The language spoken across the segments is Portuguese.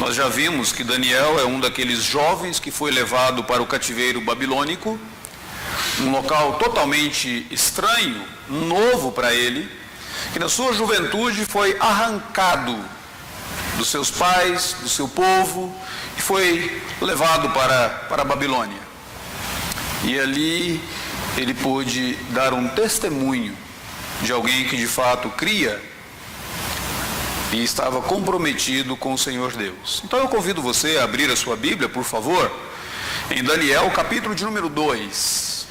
Nós já vimos que Daniel é um daqueles jovens que foi levado para o cativeiro babilônico, um local totalmente estranho, novo para ele, que na sua juventude foi arrancado dos seus pais, do seu povo, e foi levado para a Babilônia. E ali ele pôde dar um testemunho de alguém que de fato cria e estava comprometido com o Senhor Deus. Então eu convido você a abrir a sua Bíblia, por favor, em Daniel, capítulo de número 2.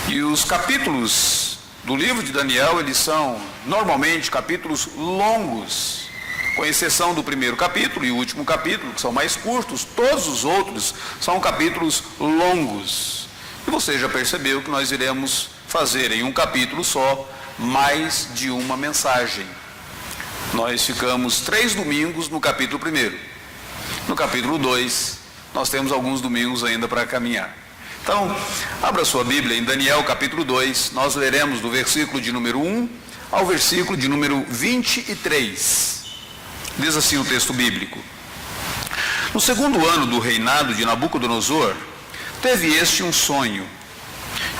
E os capítulos do livro de Daniel, eles são normalmente capítulos longos, com exceção do primeiro capítulo e o último capítulo, que são mais curtos. Todos os outros são capítulos longos. E você já percebeu que nós iremos fazer em um capítulo só mais de uma mensagem. Nós ficamos 3 domingos no capítulo 1. No capítulo 2, nós temos alguns domingos ainda para caminhar. Então, abra sua Bíblia em Daniel capítulo 2, nós leremos do versículo de número 1 ao versículo de número 23. Diz assim o texto bíblico: No segundo ano do reinado de Nabucodonosor, teve este um sonho,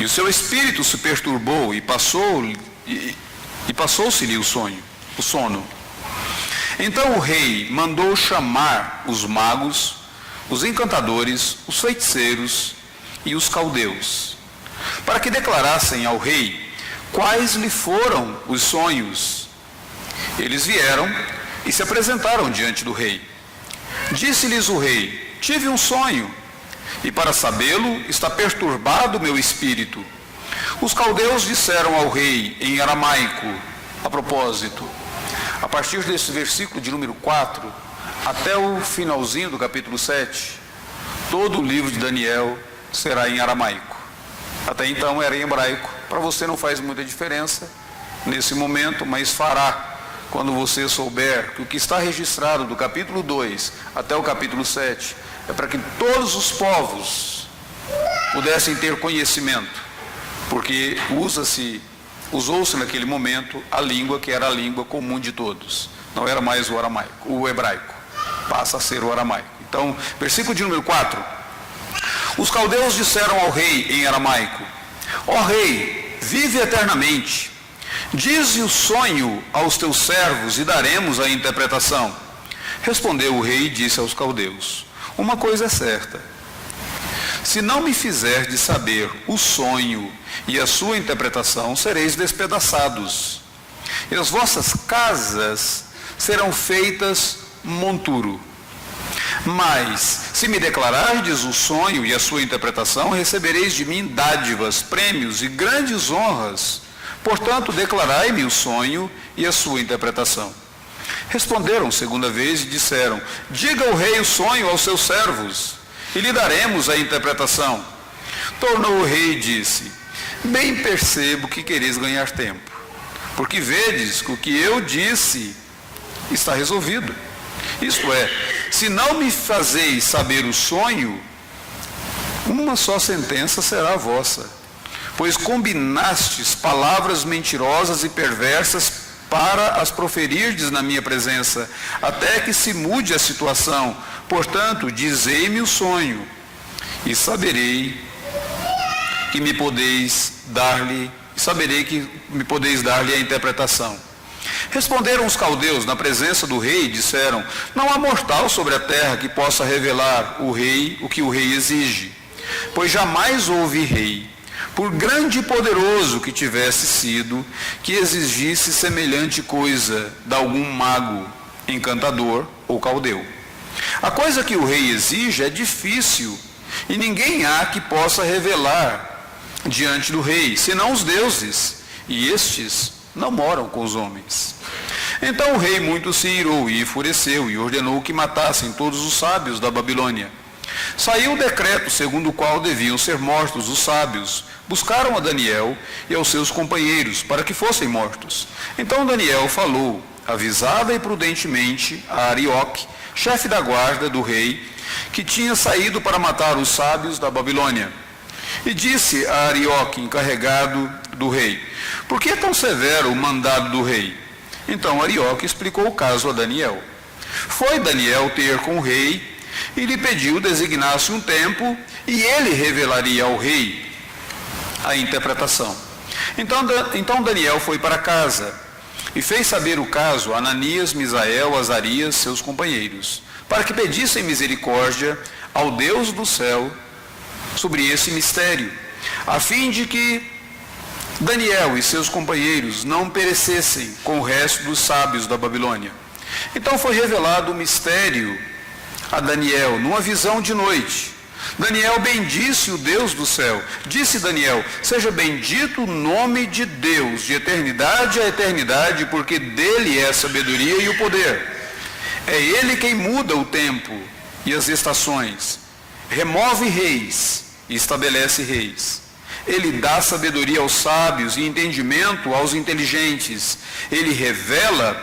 e o seu espírito se perturbou e passou-se-lhe o sono. Então o rei mandou chamar os magos, os encantadores, os feiticeiros e os caldeus, para que declarassem ao rei quais lhe foram os sonhos. Eles vieram e se apresentaram diante do rei. Disse-lhes o rei: Tive um sonho, e para sabê-lo está perturbado meu espírito. Os caldeus disseram ao rei em aramaico. A propósito, a partir desse versículo de número 4 até o finalzinho do capítulo 7, todo o livro de Daniel será em aramaico. Até então era em hebraico. Para você não faz muita diferença nesse momento, mas fará quando você souber que o que está registrado do capítulo 2 até o capítulo 7 é para que todos os povos pudessem ter conhecimento, porque usou-se naquele momento a língua que era a língua comum de todos. Não era mais o hebraico, passa a ser o aramaico. Então, versículo de número 4. Os caldeus disseram ao rei em aramaico: Ó rei, vive eternamente. Dize o sonho aos teus servos e daremos a interpretação. Respondeu o rei e disse aos caldeus: Uma coisa é certa. Se não me fizerdes saber o sonho e a sua interpretação, sereis despedaçados, e as vossas casas serão feitas monturo. Mas, se me declarardes o sonho e a sua interpretação, recebereis de mim dádivas, prêmios e grandes honras. Portanto, declarai-me o sonho e a sua interpretação. Responderam segunda vez e disseram: Diga o rei o sonho aos seus servos, e lhe daremos a interpretação. Tornou o rei e disse: Bem percebo que quereis ganhar tempo, porque vedes que o que eu disse está resolvido. Isto é, se não me fazeis saber o sonho, uma só sentença será a vossa, pois combinastes palavras mentirosas e perversas para as proferirdes na minha presença, até que se mude a situação. Portanto, dizei-me o sonho, e saberei que me podeis dar-lhe a interpretação. Responderam os caldeus na presença do rei e disseram: Não há mortal sobre a terra que possa revelar o rei o que o rei exige, pois jamais houve rei, por grande e poderoso que tivesse sido, que exigisse semelhante coisa de algum mago, encantador ou caldeu. A coisa que o rei exige é difícil, e ninguém há que possa revelar diante do rei, senão os deuses, e estes não moram com os homens. Então o rei muito se irou e enfureceu, e ordenou que matassem todos os sábios da Babilônia. Saiu o decreto segundo o qual deviam ser mortos os sábios. Buscaram a Daniel e aos seus companheiros para que fossem mortos. Então Daniel falou, avisada e prudentemente, a Arioque, chefe da guarda do rei, que tinha saído para matar os sábios da Babilônia. E disse a Arioque, encarregado do rei: Por que é tão severo o mandado do rei? Então Arioque explicou o caso a Daniel. Foi Daniel ter com o rei e lhe pediu designasse um tempo e ele revelaria ao rei a interpretação. Então Daniel foi para casa e fez saber o caso a Ananias, Misael, Azarias, seus companheiros, para que pedissem misericórdia ao Deus do céu sobre esse mistério, a fim de que Daniel e seus companheiros não perecessem com o resto dos sábios da Babilônia. Então foi revelado o mistério a Daniel numa visão de noite. Daniel bendisse o Deus do céu. Disse Daniel: seja bendito o nome de Deus, de eternidade a eternidade, porque dele é a sabedoria e o poder. É ele quem muda o tempo e as estações, remove reis e estabelece reis. Ele dá sabedoria aos sábios e entendimento aos inteligentes. Ele revela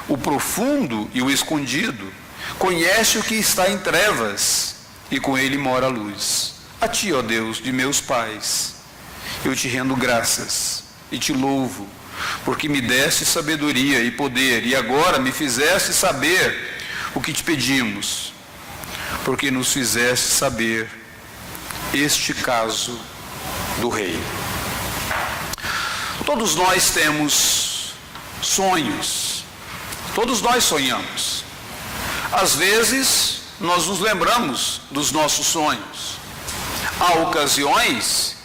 o profundo e o escondido. Conhece o que está em trevas e com ele mora a luz. A ti, ó Deus de meus pais, eu te rendo graças e te louvo, porque me deste sabedoria e poder, e agora me fizeste saber o que te pedimos, porque nos fizeste saber este caso do rei. Todos nós temos sonhos, todos nós sonhamos. Às vezes, nós nos lembramos dos nossos sonhos. Há ocasiões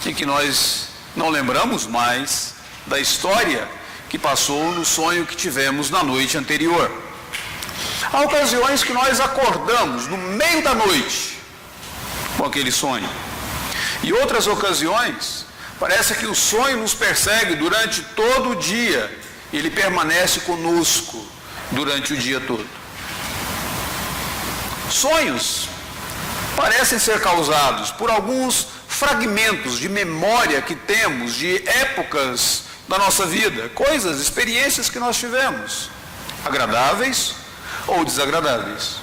em que nós não lembramos mais da história que passou no sonho que tivemos na noite anterior. Há ocasiões que nós acordamos no meio da noite com aquele sonho. E outras ocasiões, parece que o sonho nos persegue durante todo o dia. E ele permanece conosco durante o dia todo. Sonhos parecem ser causados por alguns fragmentos de memória que temos de épocas da nossa vida, coisas, experiências que nós tivemos, agradáveis ou desagradáveis.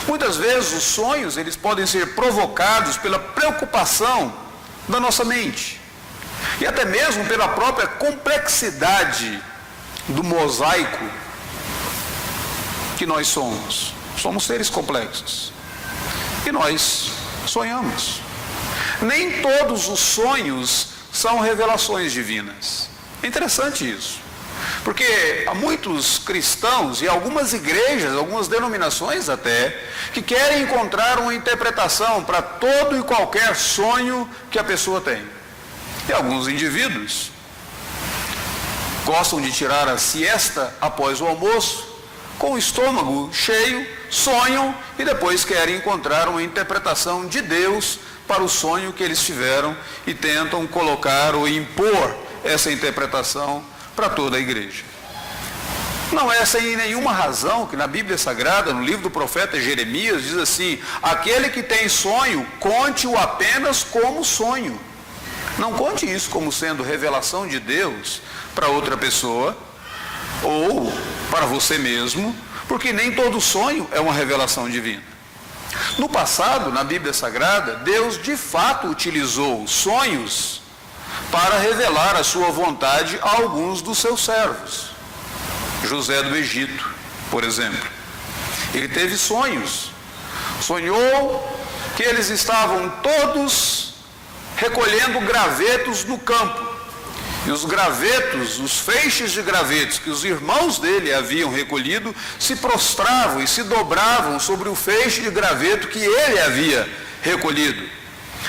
Muitas vezes os sonhos, eles podem ser provocados pela preocupação da nossa mente e até mesmo pela própria complexidade do mosaico que nós somos. Somos seres complexos e nós sonhamos. Nem todos os sonhos são revelações divinas. É interessante isso, porque há muitos cristãos e algumas igrejas, algumas denominações até, que querem encontrar uma interpretação para todo e qualquer sonho que a pessoa tem. E alguns indivíduos gostam de tirar a siesta após o almoço, com o estômago cheio, sonham e depois querem encontrar uma interpretação de Deus para o sonho que eles tiveram e tentam colocar ou impor essa interpretação para toda a igreja. Não é sem nenhuma razão que na Bíblia Sagrada, no livro do profeta Jeremias, diz assim: aquele que tem sonho, conte-o apenas como sonho. Não conte isso como sendo revelação de Deus para outra pessoa ou para você mesmo, porque nem todo sonho é uma revelação divina. No passado, na Bíblia Sagrada, Deus de fato utilizou sonhos para revelar a sua vontade a alguns dos seus servos. José do Egito, por exemplo. Ele teve sonhos. Sonhou que eles estavam todos recolhendo gravetos no campo. E os gravetos, os feixes de gravetos que os irmãos dele haviam recolhido, se prostravam e se dobravam sobre o feixe de graveto que ele havia recolhido.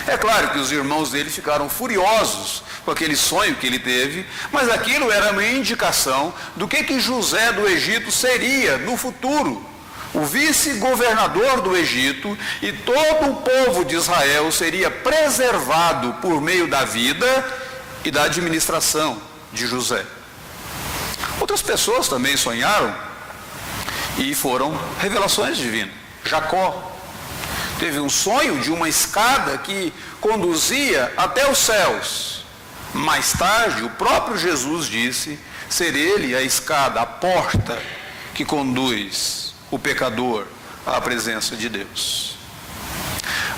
É claro que os irmãos dele ficaram furiosos com aquele sonho que ele teve, mas aquilo era uma indicação do que José do Egito seria no futuro. O vice-governador do Egito, e todo o povo de Israel seria preservado por meio da vida e da administração de José. Outras pessoas também sonharam e foram revelações divinas. Jacó teve um sonho de uma escada que conduzia até os céus. Mais tarde, o próprio Jesus disse ser ele a escada, a porta que conduz o pecador à presença de Deus.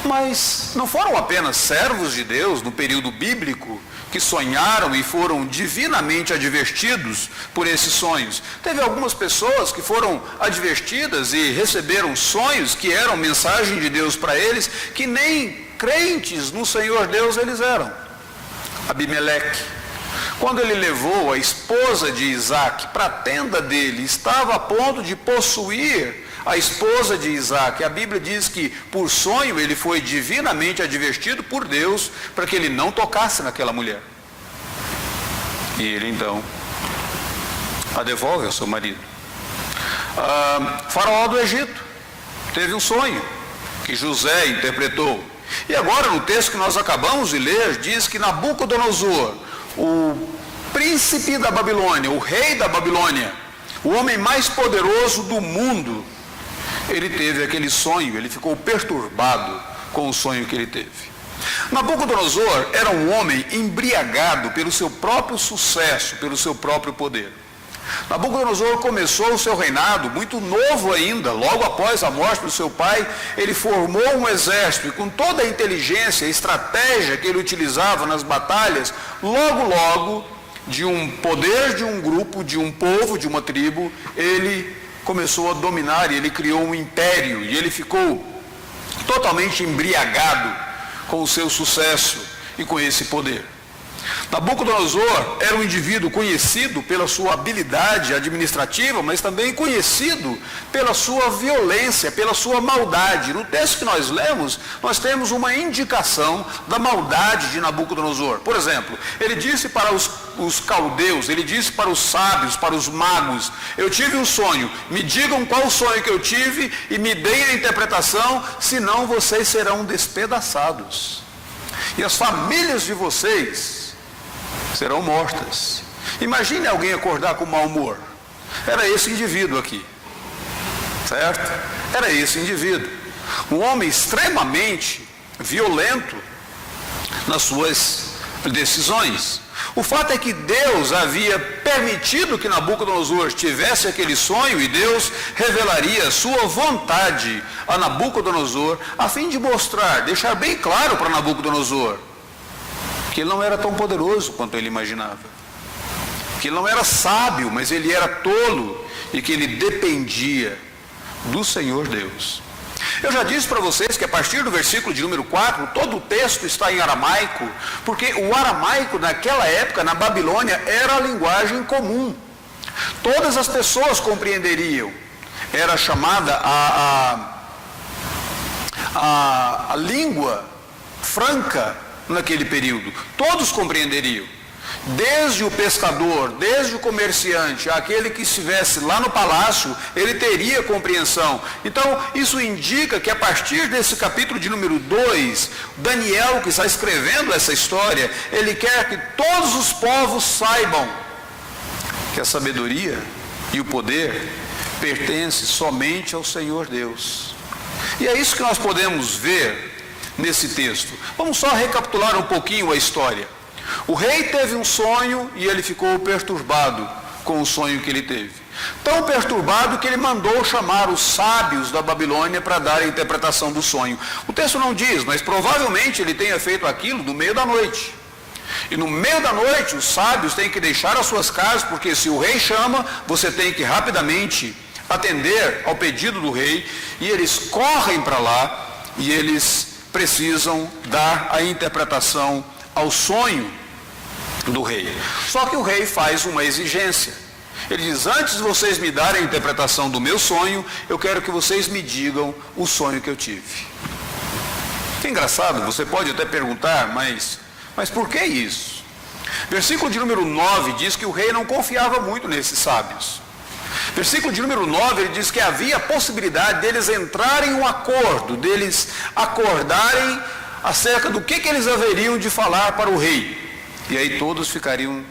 Mas não foram apenas servos de Deus no período bíblico que sonharam e foram divinamente advertidos por esses sonhos. Teve algumas pessoas que foram advertidas e receberam sonhos que eram mensagem de Deus para eles, que nem crentes no Senhor Deus eles eram. Abimeleque, quando ele levou a esposa de Isaac para a tenda dele, estava a ponto de possuir a esposa de Isaac. A Bíblia diz que por sonho ele foi divinamente advertido por Deus para que ele não tocasse naquela mulher. E ele então a devolve ao seu marido. Faraó do Egito teve um sonho que José interpretou. E agora no texto que nós acabamos de ler, diz que Nabucodonosor, o príncipe da Babilônia, o rei da Babilônia, o homem mais poderoso do mundo, ele teve aquele sonho, ele ficou perturbado com o sonho que ele teve. Nabucodonosor era um homem embriagado pelo seu próprio sucesso, pelo seu próprio poder. Nabucodonosor começou o seu reinado muito novo ainda, logo após a morte do seu pai. Ele formou um exército e com toda a inteligência e estratégia que ele utilizava nas batalhas, logo, de um poder de um grupo, de um povo, de uma tribo, ele começou a dominar e ele criou um império e ele ficou totalmente embriagado com o seu sucesso e com esse poder. Nabucodonosor era um indivíduo conhecido pela sua habilidade administrativa, mas também conhecido pela sua violência, pela sua maldade. No texto que nós lemos, nós temos uma indicação da maldade de Nabucodonosor. Por exemplo, ele disse para os caldeus, ele disse para os sábios, para os magos: eu tive um sonho, me digam qual o sonho que eu tive e me deem a interpretação, senão vocês serão despedaçados. E as famílias de vocês serão mortas. Imagine alguém acordar com mau humor. Era esse indivíduo aqui, certo? Era esse indivíduo, um homem extremamente violento nas suas decisões. O fato é que Deus havia permitido que Nabucodonosor tivesse aquele sonho, e Deus revelaria a sua vontade a Nabucodonosor, a fim de mostrar, deixar bem claro para Nabucodonosor que ele não era tão poderoso quanto ele imaginava, que ele não era sábio, mas ele era tolo, e que ele dependia do Senhor Deus. Eu já disse para vocês que a partir do versículo de número 4, todo o texto está em aramaico, porque o aramaico naquela época, na Babilônia, era a linguagem comum. Todas as pessoas compreenderiam. Era chamada a língua franca naquele período. Todos compreenderiam. Desde o pescador, desde o comerciante, aquele que estivesse lá no palácio, ele teria compreensão. Então, isso indica que a partir desse capítulo de número 2, Daniel, que está escrevendo essa história, ele quer que todos os povos saibam que a sabedoria e o poder pertencem somente ao Senhor Deus. E é isso que nós podemos ver nesse texto. Vamos só recapitular um pouquinho a história. O rei teve um sonho e ele ficou perturbado com o sonho que ele teve. Tão perturbado que ele mandou chamar os sábios da Babilônia para dar a interpretação do sonho. O texto não diz, mas provavelmente ele tenha feito aquilo no meio da noite. E no meio da noite os sábios têm que deixar as suas casas, porque se o rei chama, você tem que rapidamente atender ao pedido do rei, e eles correm para lá e eles precisam dar a interpretação ao sonho do rei. Só que o rei faz uma exigência. Ele diz: antes de vocês me darem a interpretação do meu sonho, eu quero que vocês me digam o sonho que eu tive. Que engraçado, você pode até perguntar, mas por que isso? Versículo de número 9 diz que o rei não confiava muito nesses sábios. Versículo de número 9, ele diz que havia a possibilidade deles entrarem em um acordo, deles acordarem acerca do que eles haveriam de falar para o rei. E aí todos ficariam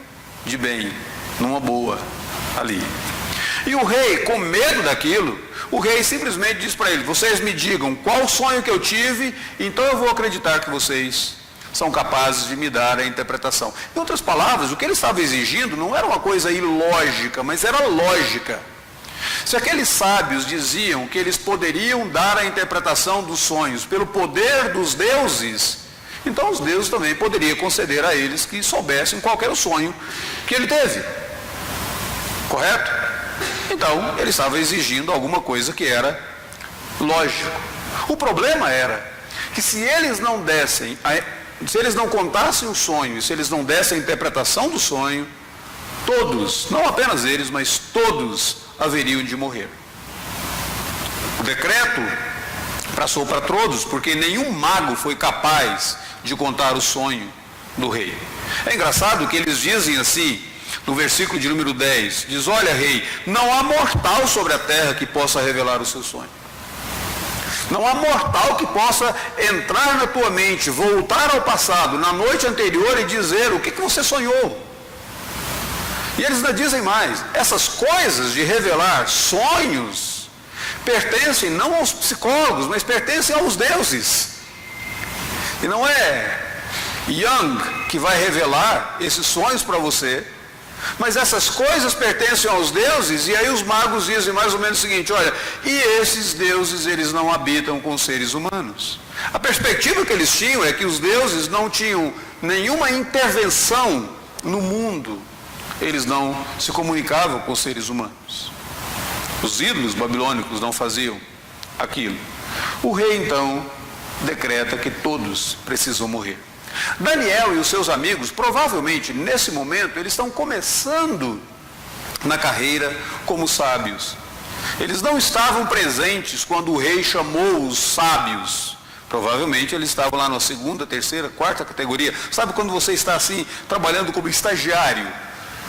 de bem, numa boa, ali. E o rei, com medo daquilo, o rei simplesmente diz para ele: vocês me digam qual sonho que eu tive, então eu vou acreditar que vocês são capazes de me dar a interpretação. Em outras palavras, o que ele estava exigindo não era uma coisa ilógica, mas era lógica. Se aqueles sábios diziam que eles poderiam dar a interpretação dos sonhos pelo poder dos deuses, Então os deuses também poderiam conceder a eles que soubessem qual era o sonho que ele teve. Correto? Então ele estava exigindo alguma coisa que era lógico. O problema era que se eles não contassem o sonho, e se eles não dessem a interpretação do sonho, todos, não apenas eles, mas todos haveriam de morrer. O decreto passou para todos, porque nenhum mago foi capaz de contar o sonho do rei. É engraçado que eles dizem assim, no versículo de número 10, diz: olha, rei, não há mortal sobre a terra que possa revelar o seu sonho. Não há mortal que possa entrar na tua mente, voltar ao passado, na noite anterior e dizer o que você sonhou. E eles ainda dizem mais: essas coisas de revelar sonhos pertencem não aos psicólogos, mas pertencem aos deuses. E não é Jung que vai revelar esses sonhos para você, mas essas coisas pertencem aos deuses. E aí os magos dizem mais ou menos o seguinte: olha, e esses deuses, eles não habitam com seres humanos. A perspectiva que eles tinham é que os deuses não tinham nenhuma intervenção no mundo, eles não se comunicavam com os seres humanos. Os ídolos babilônicos não faziam aquilo. O rei então decreta que todos precisam morrer. Daniel e os seus amigos, provavelmente nesse momento, eles estão começando na carreira como sábios. Eles não estavam presentes quando o rei chamou os sábios. Provavelmente eles estavam lá na segunda, terceira, quarta categoria. Sabe quando você está assim, trabalhando como estagiário?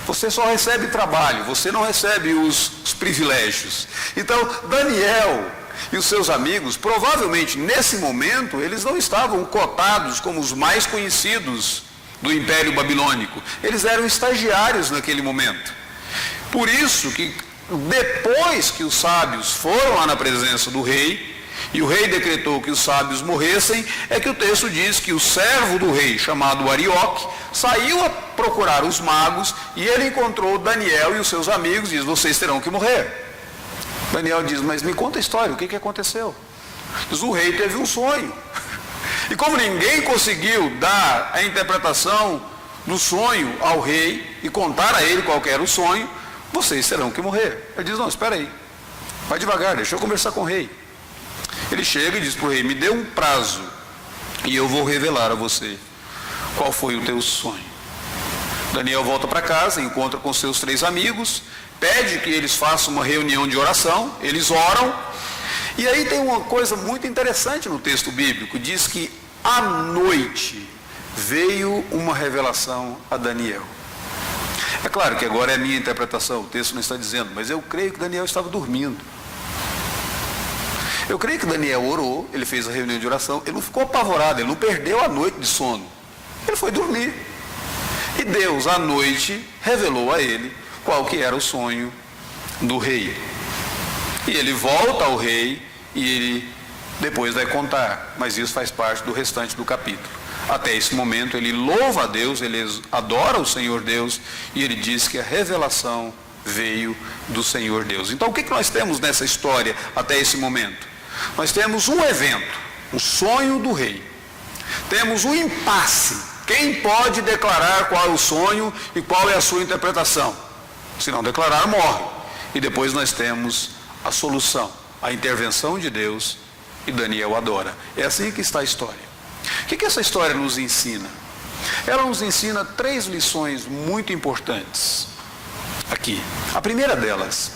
Você só recebe trabalho, você não recebe os privilégios. Então, Daniel e os seus amigos, provavelmente nesse momento, eles não estavam cotados como os mais conhecidos do Império Babilônico. Eles eram estagiários naquele momento. Por isso que depois que os sábios foram lá na presença do rei, e o rei decretou que os sábios morressem, é que o texto diz que o servo do rei, chamado Arioque, saiu a procurar os magos, e ele encontrou Daniel e os seus amigos, e diz: vocês terão que morrer. Daniel diz: mas me conta a história, o que aconteceu? Diz: o rei teve um sonho, e como ninguém conseguiu dar a interpretação do sonho ao rei, e contar a ele qual era o sonho, vocês terão que morrer. Ele diz: não, espera aí, vai devagar, deixa eu conversar com o rei. Ele chega e diz para o rei: me dê um prazo, e eu vou revelar a você qual foi o teu sonho. Daniel volta para casa, encontra com seus 3 amigos, pede que eles façam uma reunião de oração, eles oram, e aí tem uma coisa muito interessante no texto bíblico, diz que à noite veio uma revelação a Daniel. É claro que agora é a minha interpretação, o texto não está dizendo, mas eu creio que Daniel estava dormindo. Eu creio que Daniel orou, ele fez a reunião de oração, ele não ficou apavorado, ele não perdeu a noite de sono, ele foi dormir. E Deus, à noite, revelou a ele qual que era o sonho do rei. E ele volta ao rei e ele depois vai contar, mas isso faz parte do restante do capítulo. Até esse momento ele louva a Deus, ele adora o Senhor Deus, e ele diz que a revelação veio do Senhor Deus. Então o que nós temos nessa história até esse momento? Nós temos um evento, o sonho do rei. Temos um impasse. Quem pode declarar qual é o sonho e qual é a sua interpretação? Se não declarar, morre. E depois nós temos a solução, a intervenção de Deus, e Daniel adora. É assim que está a história. O que essa história nos ensina? Ela nos ensina 3 lições muito importantes aqui. A primeira delas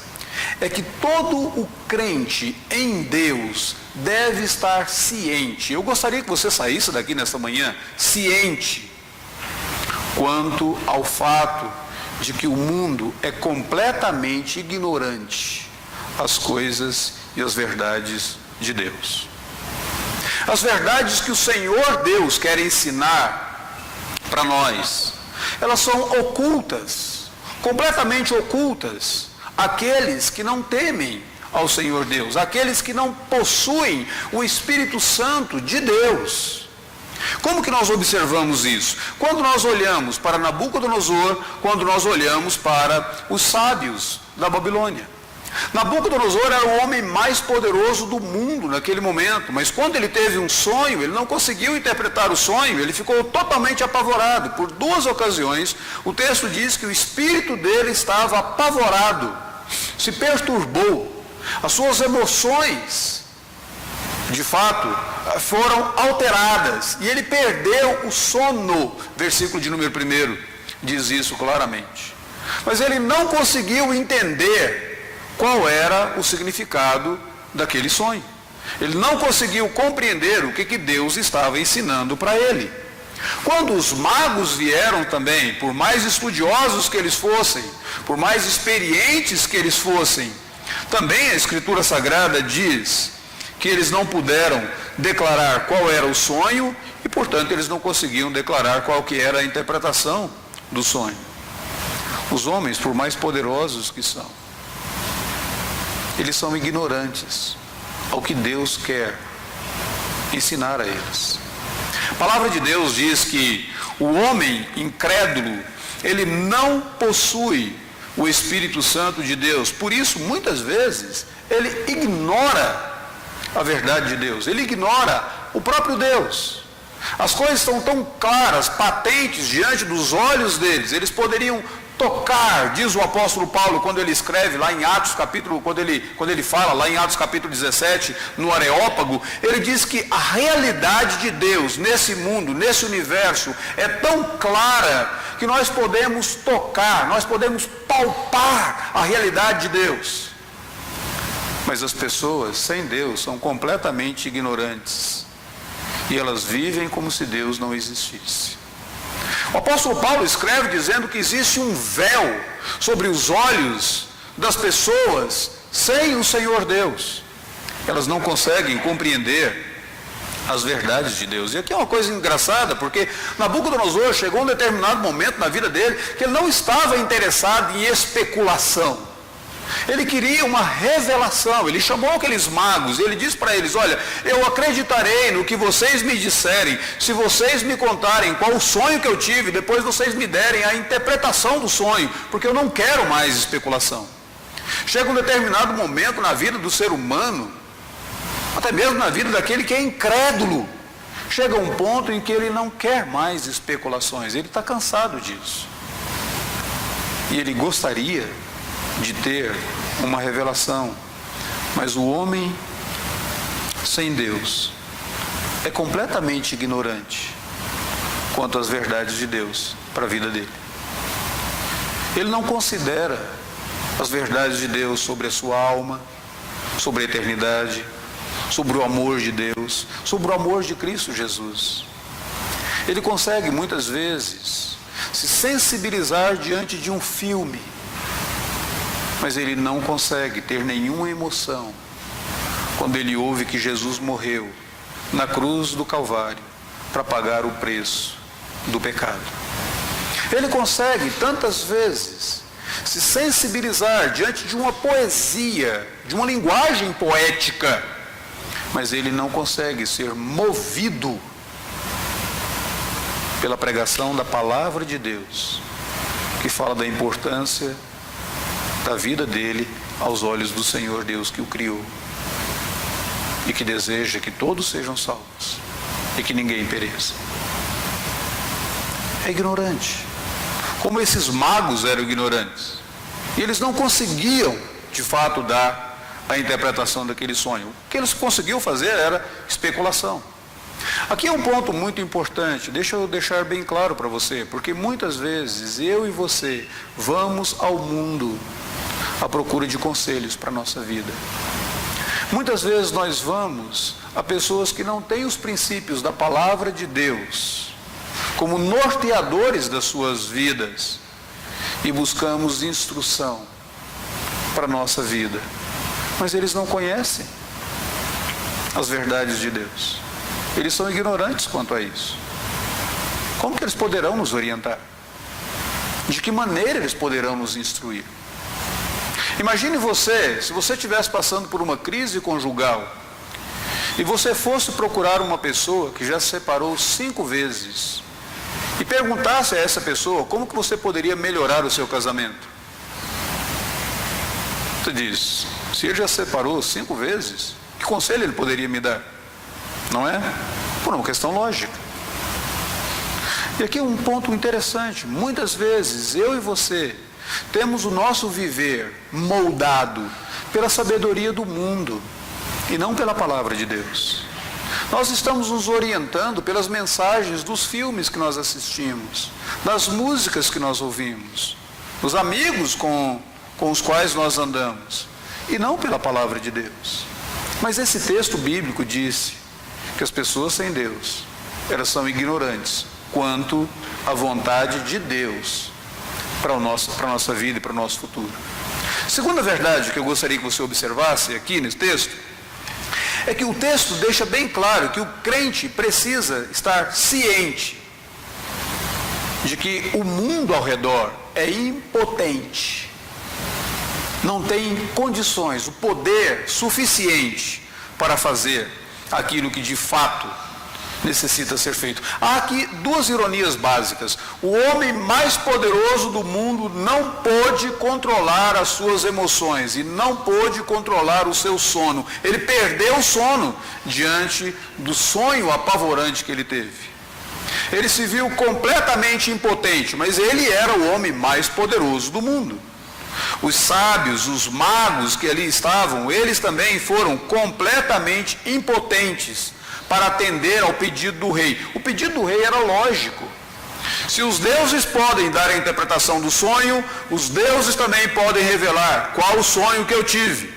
é que todo o crente em Deus deve estar ciente. Eu gostaria que você saísse daqui nesta manhã ciente quanto ao fato de que o mundo é completamente ignorante às coisas e às verdades de Deus. As verdades que o Senhor Deus quer ensinar para nós, elas são ocultas, completamente ocultas, àqueles que não temem ao Senhor Deus, aqueles que não possuem o Espírito Santo de Deus. Como que nós observamos isso? Quando nós olhamos para Nabucodonosor, quando nós olhamos para os sábios da Babilônia. Nabucodonosor era o homem mais poderoso do mundo naquele momento, mas quando ele teve um sonho, ele não conseguiu interpretar o sonho, ele ficou totalmente apavorado. Por 2 ocasiões, o texto diz que o espírito dele estava apavorado, se perturbou, as suas emoções, de fato, foram alteradas, e ele perdeu o sono. Versículo de número 1 diz isso claramente. Mas ele não conseguiu entender qual era o significado daquele sonho. Ele não conseguiu compreender o que Deus estava ensinando para ele. Quando os magos vieram também, por mais estudiosos que eles fossem, por mais experientes que eles fossem, também a Escritura Sagrada diz que eles não puderam declarar qual era o sonho e, portanto, eles não conseguiam declarar qual que era a interpretação do sonho. Os homens, por mais poderosos que são, eles são ignorantes ao que Deus quer ensinar a eles. A palavra de Deus diz que o homem incrédulo, ele não possui o Espírito Santo de Deus. Por isso, muitas vezes, ele ignora a verdade de Deus. Ele ignora o próprio Deus. As coisas estão tão claras, patentes diante dos olhos deles. Eles poderiam tocar, diz o apóstolo Paulo, quando ele escreve lá em Atos capítulo, quando ele fala lá em Atos capítulo 17, no Areópago, ele diz que a realidade de Deus nesse mundo, nesse universo, é tão clara que nós podemos tocar, nós podemos palpar a realidade de Deus. Mas as pessoas sem Deus são completamente ignorantes e elas vivem como se Deus não existisse. O apóstolo Paulo escreve dizendo que existe um véu sobre os olhos das pessoas sem o Senhor Deus. Elas não conseguem compreender as verdades de Deus. E aqui é uma coisa engraçada, porque Nabucodonosor chegou a um determinado momento na vida dele que ele não estava interessado em especulação. Ele queria uma revelação. Ele chamou aqueles magos, ele disse para eles: olha, eu acreditarei no que vocês me disserem, se vocês me contarem qual o sonho que eu tive, depois vocês me derem a interpretação do sonho, porque eu não quero mais especulação. Chega um determinado momento na vida do ser humano, até mesmo na vida daquele que é incrédulo, chega um ponto em que ele não quer mais especulações, ele está cansado disso. E ele gostaria de ter uma revelação, mas o homem sem Deus é completamente ignorante quanto às verdades de Deus para a vida dele. Ele não considera as verdades de Deus sobre a sua alma, sobre a eternidade, sobre o amor de Deus, sobre o amor de Cristo Jesus. Ele consegue muitas vezes se sensibilizar diante de um filme, mas ele não consegue ter nenhuma emoção quando ele ouve que Jesus morreu na cruz do Calvário para pagar o preço do pecado. Ele consegue tantas vezes se sensibilizar diante de uma poesia, de uma linguagem poética, mas ele não consegue ser movido pela pregação da palavra de Deus, que fala da importância da vida dele aos olhos do Senhor Deus que o criou e que deseja que todos sejam salvos e que ninguém pereça. É ignorante, como esses magos eram ignorantes, e eles não conseguiam de fato dar a interpretação daquele sonho. O que eles conseguiam fazer era especulação. Aqui é um ponto muito importante, deixa eu deixar bem claro para você, porque muitas vezes eu e você vamos ao mundo à procura de conselhos para a nossa vida. Muitas vezes nós vamos a pessoas que não têm os princípios da palavra de Deus como norteadores das suas vidas e buscamos instrução para a nossa vida, mas eles não conhecem as verdades de Deus. Eles são ignorantes quanto a isso. Como que eles poderão nos orientar? De que maneira eles poderão nos instruir? Imagine você, se você estivesse passando por uma crise conjugal e você fosse procurar uma pessoa que já se separou 5 vezes e perguntasse a essa pessoa como que você poderia melhorar o seu casamento. Você diz, se ele já separou 5 vezes, que conselho ele poderia me dar? Não é? Por uma questão lógica. E aqui um ponto interessante. Muitas vezes, eu e você, temos o nosso viver moldado pela sabedoria do mundo e não pela palavra de Deus. Nós estamos nos orientando pelas mensagens dos filmes que nós assistimos, das músicas que nós ouvimos, dos amigos com os quais nós andamos, e não pela palavra de Deus. Mas esse texto bíblico disse que as pessoas sem Deus, elas são ignorantes quanto à vontade de Deus para a nossa vida e para o nosso futuro. Segunda verdade que eu gostaria que você observasse aqui nesse texto, é que o texto deixa bem claro que o crente precisa estar ciente de que o mundo ao redor é impotente, não tem condições, o poder suficiente para fazer aquilo que de fato necessita ser feito. Há aqui 2 ironias básicas. O homem mais poderoso do mundo não pôde controlar as suas emoções e não pôde controlar o seu sono. Ele perdeu o sono diante do sonho apavorante que ele teve. Ele se viu completamente impotente, mas ele era o homem mais poderoso do mundo. Os sábios, os magos que ali estavam, eles também foram completamente impotentes para atender ao pedido do rei. O pedido do rei era lógico. Se os deuses podem dar a interpretação do sonho, os deuses também podem revelar qual o sonho que eu tive.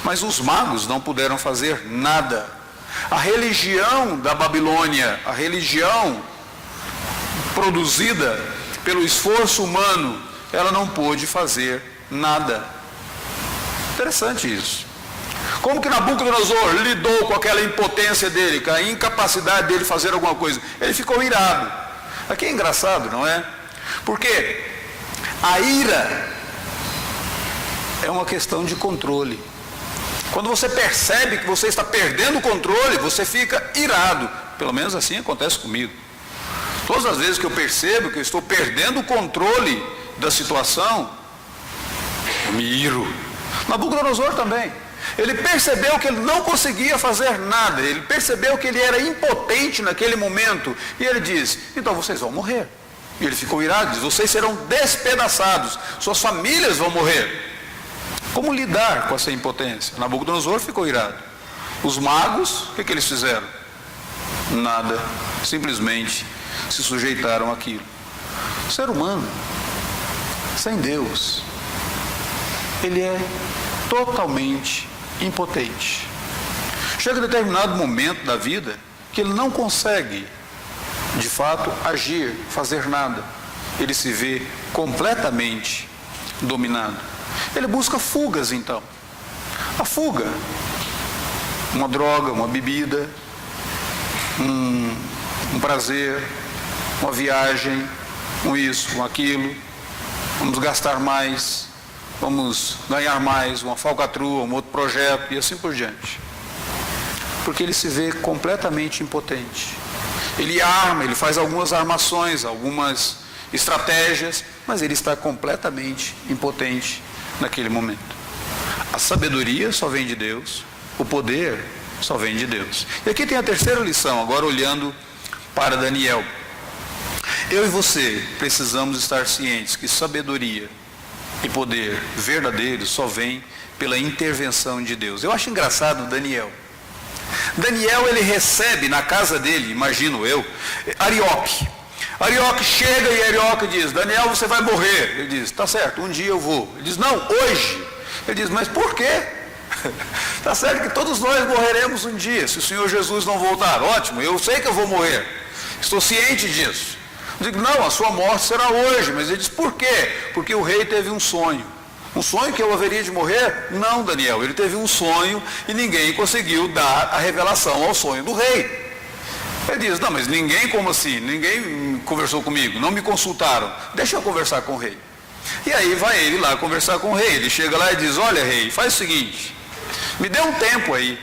Mas os magos não puderam fazer nada. A religião da Babilônia, a religião produzida pelo esforço humano, ela não pôde fazer nada. Interessante isso. Como que Nabucodonosor lidou com aquela impotência dele, com a incapacidade dele fazer alguma coisa? Ele ficou irado. Aqui é engraçado, não é? Porque a ira é uma questão de controle. Quando você percebe que você está perdendo o controle, você fica irado. Pelo menos assim acontece comigo. Todas as vezes que eu percebo que eu estou perdendo o controle da situação, eu me iro. Nabucodonosor também. Ele percebeu que ele não conseguia fazer nada. Ele percebeu que ele era impotente naquele momento. E ele diz, então vocês vão morrer. E ele ficou irado, diz, vocês serão despedaçados. Suas famílias vão morrer. Como lidar com essa impotência? Nabucodonosor ficou irado. Os magos, o que eles fizeram? Nada. Simplesmente se sujeitaram àquilo. O ser humano, sem Deus, ele é totalmente impotente. Chega a determinado momento da vida que ele não consegue, de fato, agir, fazer nada. Ele se vê completamente dominado. Ele busca fugas, então. A fuga, uma droga, uma bebida, um prazer, uma viagem, um isso, um aquilo. Vamos gastar mais, vamos ganhar mais, uma falcatrua, um outro projeto e assim por diante. Porque ele se vê completamente impotente. Ele arma, ele faz algumas armações, algumas estratégias, mas ele está completamente impotente naquele momento. A sabedoria só vem de Deus, o poder só vem de Deus. E aqui tem a terceira lição, agora olhando para Daniel. Eu e você precisamos estar cientes que sabedoria e poder verdadeiro só vem pela intervenção de Deus. Eu acho engraçado Daniel. Daniel, ele recebe na casa dele, imagino eu, Arioque. Arioque chega e Arioque diz, Daniel, você vai morrer. Ele diz, tá certo, um dia eu vou. Ele diz, não, hoje. Ele diz, mas por quê? Tá certo que todos nós morreremos um dia, se o Senhor Jesus não voltar. Ótimo, eu sei que eu vou morrer. Estou ciente disso. Eu digo, não, a sua morte será hoje. Mas ele diz, por quê? Porque o rei teve um sonho. Um sonho que eu haveria de morrer? Não, Daniel, ele teve um sonho e ninguém conseguiu dar a revelação ao sonho do rei. Ele diz, não, mas ninguém, como assim? Ninguém conversou comigo, não me consultaram. Deixa eu conversar com o rei. E aí vai ele lá conversar com o rei. Ele chega lá e diz, olha rei, faz o seguinte, me dê um tempo aí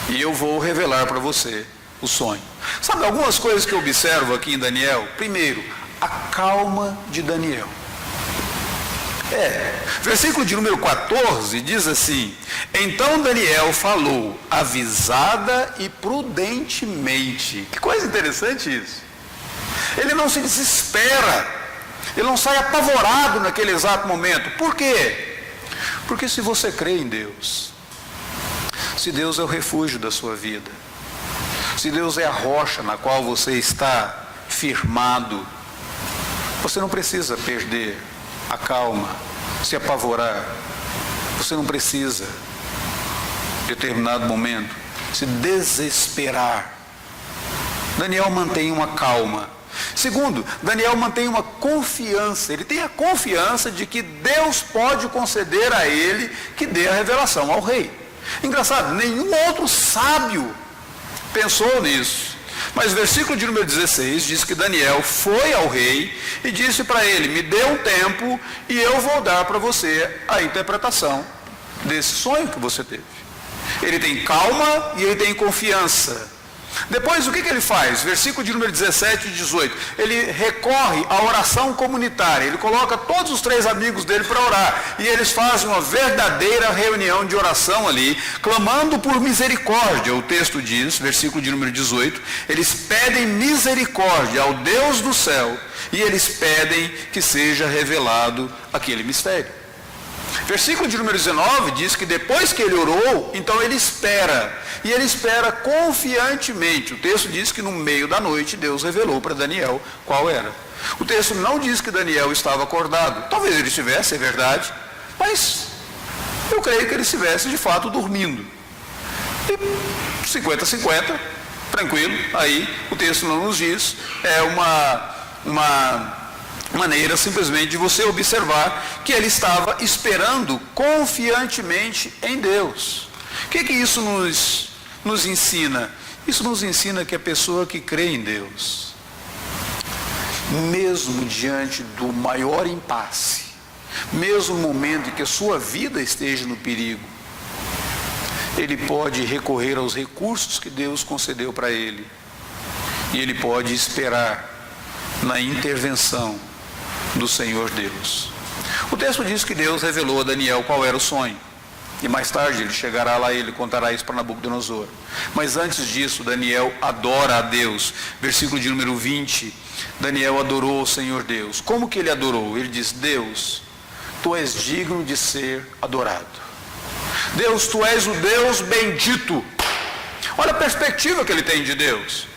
e eu vou revelar para você o sonho. Sabe algumas coisas que eu observo aqui em Daniel? Primeiro, a calma de Daniel. Versículo de número 14 diz assim: então Daniel falou avisada e prudentemente. Que coisa interessante isso. Ele não se desespera, ele não sai apavorado naquele exato momento. Por quê? Porque se você crê em Deus, se Deus é o refúgio da sua vida, se Deus é a rocha na qual você está firmado, você não precisa perder a calma, se apavorar. Você não precisa, em determinado momento, se desesperar. Daniel mantém uma calma. Segundo, Daniel mantém uma confiança. Ele tem a confiança de que Deus pode conceder a ele que dê a revelação ao rei. Engraçado, nenhum outro sábio pensou nisso. Mas o versículo de número 16 diz que Daniel foi ao rei e disse para ele: me dê um tempo e eu vou dar para você a interpretação desse sonho que você teve. Ele tem calma e ele tem confiança. Depois o que ele faz? Versículo de número 17 e 18. Ele recorre à oração comunitária. Ele coloca todos os 3 amigos dele para orar. E eles fazem uma verdadeira reunião de oração ali, clamando por misericórdia. O texto diz, versículo de número 18, eles pedem misericórdia ao Deus do céu. E eles pedem que seja revelado aquele mistério. Versículo de número 19 diz que depois que ele orou, então ele espera. E ele espera confiantemente. O texto diz que no meio da noite Deus revelou para Daniel qual era. O texto não diz que Daniel estava acordado. Talvez ele estivesse, é verdade. Mas eu creio que ele estivesse de fato dormindo. E 50-50, tranquilo. Aí o texto não nos diz. É uma maneira simplesmente de você observar que ele estava esperando confiantemente em Deus. O que isso nos ensina? Isso nos ensina que a pessoa que crê em Deus, mesmo diante do maior impasse, mesmo no momento em que a sua vida esteja no perigo, ele pode recorrer aos recursos que Deus concedeu para ele, e ele pode esperar na intervenção do Senhor Deus. O texto diz que Deus revelou a Daniel qual era o sonho. E mais tarde ele chegará lá e ele contará isso para Nabucodonosor. Mas antes disso, Daniel adora a Deus. Versículo de número 20, Daniel adorou o Senhor Deus. Como que ele adorou? Ele diz: Deus, tu és digno de ser adorado. Deus, tu és o Deus bendito. Olha a perspectiva que ele tem de Deus.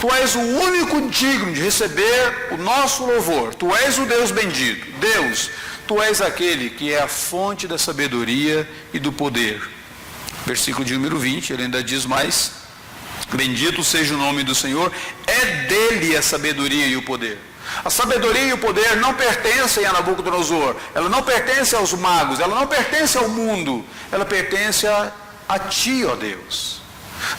Tu és o único digno de receber o nosso louvor. Tu és o Deus bendito. Deus, tu és aquele que é a fonte da sabedoria e do poder. Versículo de número 20, ele ainda diz mais: bendito seja o nome do Senhor, é dele a sabedoria e o poder. A sabedoria e o poder não pertencem a Nabucodonosor, ela não pertence aos magos, ela não pertence ao mundo, ela pertence a ti, ó Deus.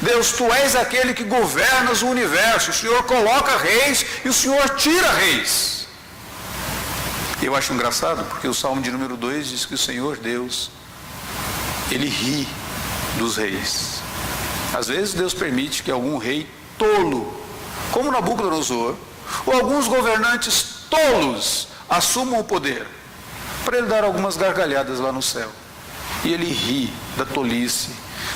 Deus, tu és aquele que governas o universo. O Senhor coloca reis e o Senhor tira reis. Eu acho engraçado porque o Salmo de número 2 diz que o Senhor Deus, ele ri dos reis. Às vezes Deus permite que algum rei tolo, como Nabucodonosor, ou alguns governantes tolos assumam o poder, para ele dar algumas gargalhadas lá no céu. E ele ri da tolice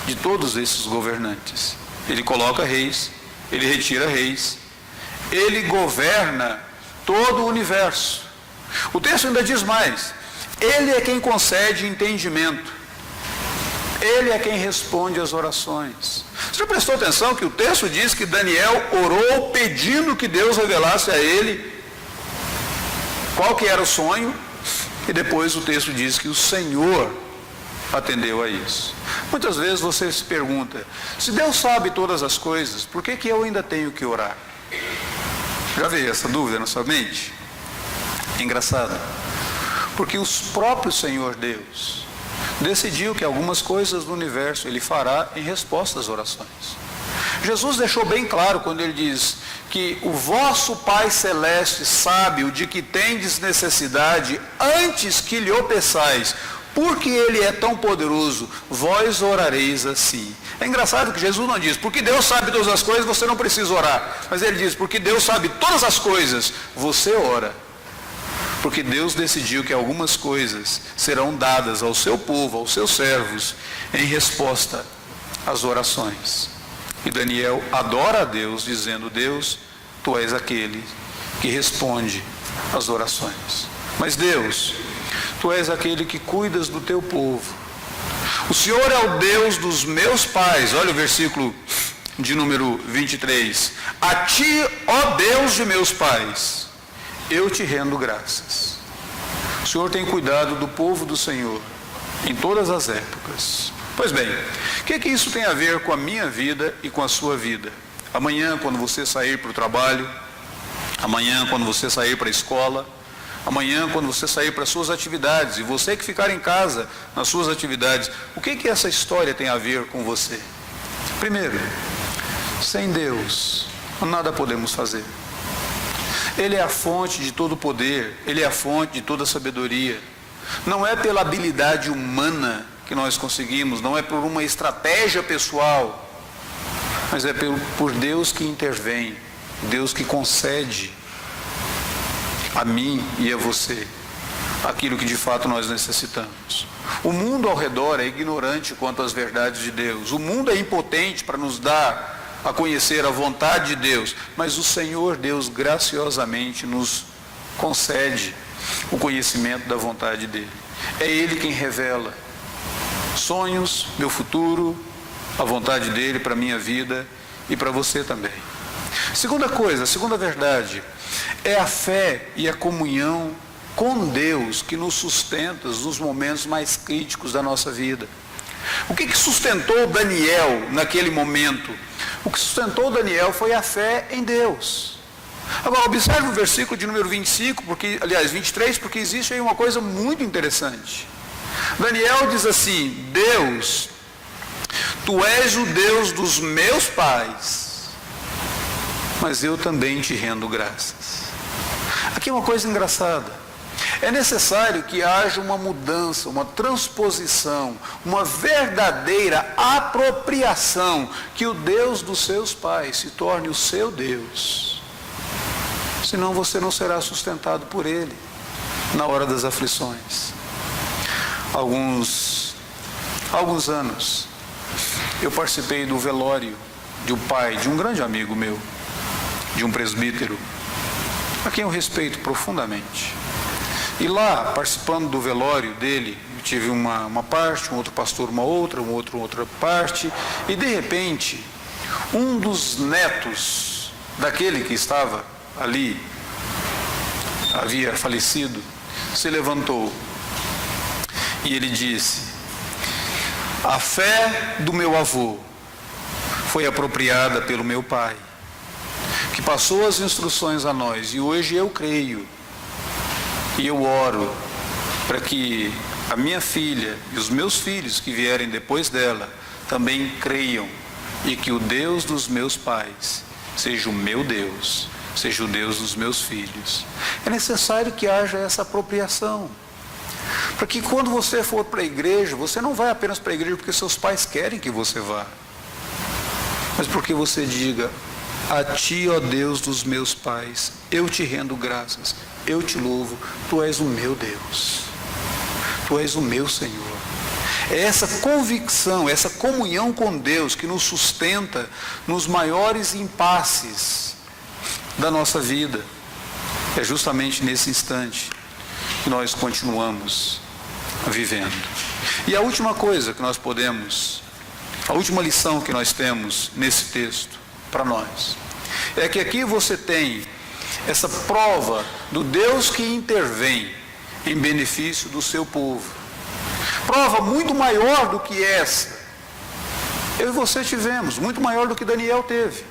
de todos esses governantes. Ele coloca reis, ele retira reis, ele governa todo o universo. O texto ainda diz mais: ele é quem concede entendimento, ele é quem responde às orações. Você já prestou atenção que o texto diz que Daniel orou pedindo que Deus revelasse a ele qual que era o sonho, e depois o texto diz que o Senhor atendeu a isso. Muitas vezes você se pergunta: se Deus sabe todas as coisas, por que eu ainda tenho que orar? Já veio essa dúvida na sua mente? É engraçado, porque o próprio Senhor Deus decidiu que algumas coisas do universo ele fará em resposta às orações. Jesus deixou bem claro quando ele diz que o vosso Pai Celeste sabe o de que tendes necessidade antes que lhe o peçais. Porque ele é tão poderoso, vós orareis assim. É engraçado que Jesus não diz: porque Deus sabe todas as coisas, você não precisa orar. Mas ele diz: porque Deus sabe todas as coisas, você ora. porque Deus decidiu que algumas coisas serão dadas ao seu povo, aos seus servos, em resposta às orações. E Daniel adora a Deus, dizendo: Deus, tu és aquele que responde às orações. Mas Deus, tu és aquele que cuidas do teu povo. O Senhor é o Deus dos meus pais. Olha o versículo de número 23. A ti, ó Deus de meus pais, eu te rendo graças. O Senhor tem cuidado do povo do Senhor em todas as épocas. Pois bem, o que isso tem a ver com a minha vida e com a sua vida? Amanhã, quando você sair para o trabalho, amanhã, quando você sair para a escola, amanhã, quando você sair para as suas atividades, e você que ficar em casa nas suas atividades, o que essa história tem a ver com você? Primeiro, sem Deus, nada podemos fazer. Ele é a fonte de todo poder, Ele é a fonte de toda sabedoria. Não é pela habilidade humana que nós conseguimos, não é por uma estratégia pessoal, mas é por Deus que intervém, Deus que concede a mim e a você aquilo que de fato nós necessitamos. O mundo ao redor é ignorante quanto às verdades de Deus. O mundo é impotente para nos dar a conhecer a vontade de Deus, mas o Senhor Deus graciosamente nos concede o conhecimento da vontade dele. É Ele quem revela sonhos, meu futuro, a vontade dele para a minha vida e para você também. Segunda coisa, a segunda verdade, é a fé e a comunhão com Deus que nos sustenta nos momentos mais críticos da nossa vida. O que sustentou Daniel naquele momento? O que sustentou Daniel foi a fé em Deus. Agora, observe o versículo de número 25, 23, porque existe aí uma coisa muito interessante. Daniel diz assim: Deus, tu és o Deus dos meus pais, mas eu também te rendo graças. Aqui é uma coisa engraçada. É necessário que haja uma mudança, uma transposição, uma verdadeira apropriação, que o Deus dos seus pais se torne o seu Deus. Senão você não será sustentado por Ele na hora das aflições. Alguns anos, eu participei do velório de um pai, de um grande amigo meu, de um presbítero, a quem eu respeito profundamente. E lá, participando do velório dele, eu tive uma parte, um outro pastor uma outra, outra parte, e de repente, um dos netos daquele que estava ali, havia falecido, se levantou e ele disse: a fé do meu avô foi apropriada pelo meu pai, que passou as instruções a nós, e hoje eu creio e eu oro para que a minha filha e os meus filhos que vierem depois dela também creiam, e que o Deus dos meus pais seja o meu Deus, seja o Deus dos meus filhos. É necessário que haja essa apropriação, para que quando você for para a igreja, você não vai apenas para a igreja porque seus pais querem que você vá, mas porque você diga: a ti, ó Deus dos meus pais, eu te rendo graças, eu te louvo, tu és o meu Deus, tu és o meu Senhor. É essa convicção, essa comunhão com Deus que nos sustenta nos maiores impasses da nossa vida. É justamente nesse instante que nós continuamos vivendo. E a última coisa que nós podemos, a última lição que nós temos nesse texto para nós, é que aqui você tem essa prova do Deus que intervém em benefício do seu povo. Prova muito maior do que essa eu e você tivemos, muito maior do que Daniel teve.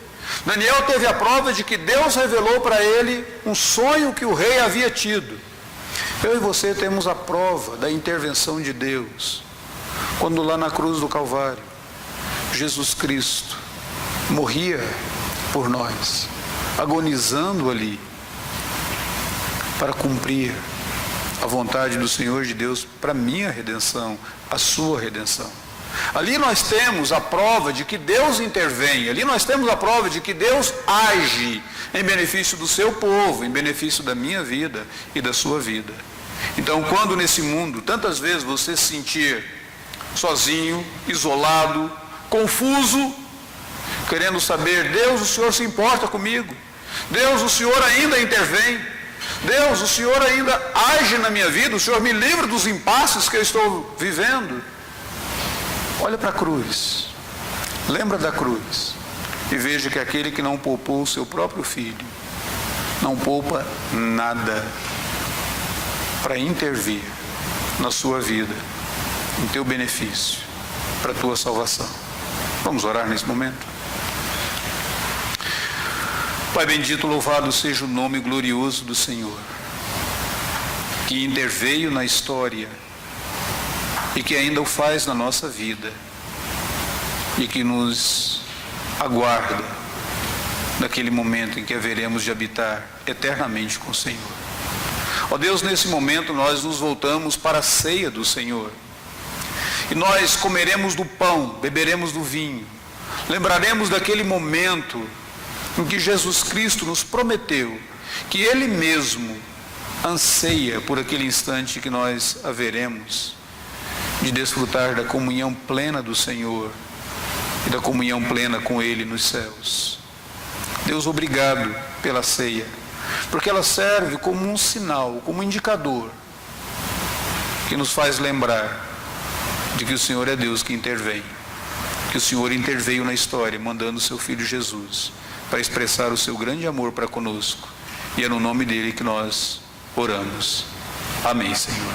Daniel teve a prova de que Deus revelou para ele um sonho que o rei havia tido. Eu e você temos a prova da intervenção de Deus, quando lá na cruz do Calvário, Jesus Cristo morria por nós, agonizando ali, para cumprir a vontade do Senhor de Deus para a minha redenção, a sua redenção. Ali nós temos a prova de que Deus intervém, ali nós temos a prova de que Deus age em benefício do seu povo, em benefício da minha vida e da sua vida. Então, quando nesse mundo, tantas vezes você se sentir sozinho, isolado, confuso, querendo saber, Deus, o Senhor se importa comigo? Deus, o Senhor ainda intervém? Deus, o Senhor ainda age na minha vida? O Senhor me livra dos impasses que eu estou vivendo? Olha para a cruz, lembra da cruz e veja que aquele que não poupou o seu próprio filho, não poupa nada para intervir na sua vida, em teu benefício, para a tua salvação. Vamos orar nesse momento? Pai bendito, louvado seja o nome glorioso do Senhor, que interveio na história e que ainda o faz na nossa vida e que nos aguarda naquele momento em que haveremos de habitar eternamente com o Senhor. Ó Deus, nesse momento nós nos voltamos para a ceia do Senhor e nós comeremos do pão, beberemos do vinho, lembraremos daquele momento em que Jesus Cristo nos prometeu que Ele mesmo anseia por aquele instante que nós haveremos de desfrutar da comunhão plena do Senhor e da comunhão plena com Ele nos céus. Deus, obrigado pela ceia, porque ela serve como um sinal, como um indicador que nos faz lembrar de que o Senhor é Deus que intervém, que o Senhor interveio na história, mandando o seu Filho Jesus para expressar o seu grande amor para conosco, e é no nome dele que nós oramos. Amém, Senhor.